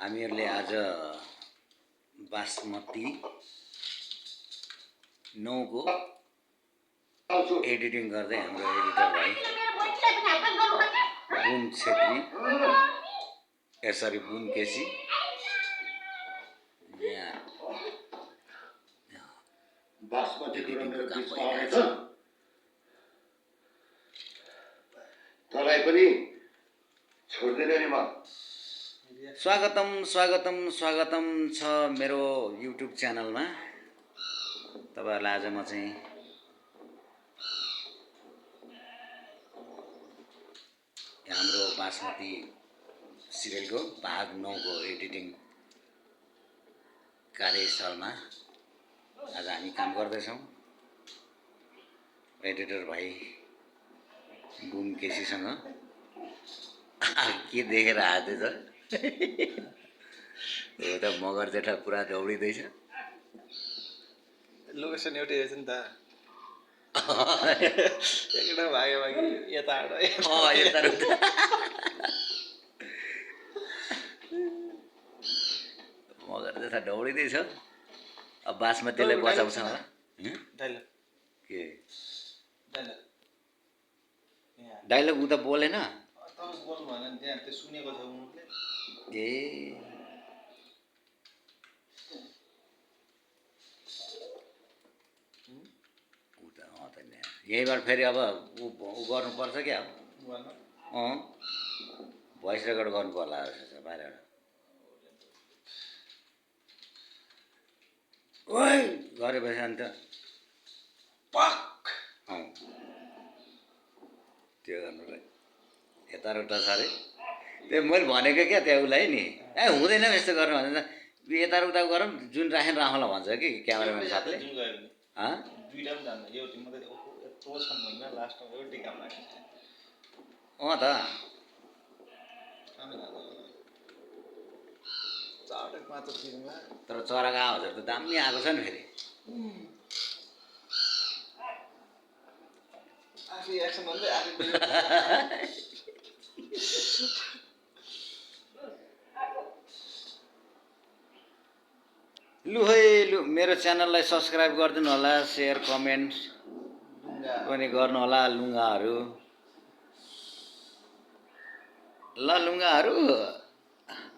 हामीहरूले आज बासमती 9 को एडिटिङ गर्दै हाम्रो एडिटर भाइ बुन छेत्री यसरी बुन केसी यहाँ बासमती एडिटिङको काम काम भइरहेछ। तँलाई पनि छोड्दैन नि म। स्वागतम स्वागतम स्वागतम छ मेरो युट्युब च्यानलमा। तपाईहरुलाई आज म चाहिँ हाम्रो बासमती सिरियलको भाग 9 को एडिटिङ कार्यस्थलमा आज हामी काम गर्दैछौँ। एडिटर भाइ बुम केसीसँग के देखेर हाँस्दैछ? हो त मगर जेठा पुरा दौडिँदैछ। लोकेसन एउटै रहेछ नि त। एकटा भागे यता यता मगर जेठा दौडिँदैछ। अब बासमतीलाई बचाउँछ होला। के डाइलग उता बोलेन? बोल्नु भएन नि, त्यहाँ त्यो सुनेको छ उनले। ए उता त यहीँबाट फेरि अब ऊ गर्नुपर्छ क्या भोइस रेकर्ड गर्नु पर्ला बाहिरबाट। ओइ गरेपछि अन्त पक त्यो गर्नुलाई यता र उता छ अरे। त्यो मैले भनेको क्या त्यहाँ उसलाई नि हुँदैन यस्तो गर्नु भने यता र उता गरौँ जुन राखेर राखौँला भन्छ कि क्यामेराम्यान साथले। दुईटा पनि जान्दैन, एउटै मात्रै यत्रो छन् भन्न लास्टमा एउटै काम लाग्छ। त चाटक मात्र दिनुमा तर चराको आवाजहरू त दामी आएको छ नि फेरि। आफै एक्सन भन्दै आफै लु है लु मेरो च्यानललाई सब्सक्राइब गरिदिनु होला, सेयर कमेन्ट पनि गर्नु होला लुङ्गाहरू। ल लुङ्गाहरू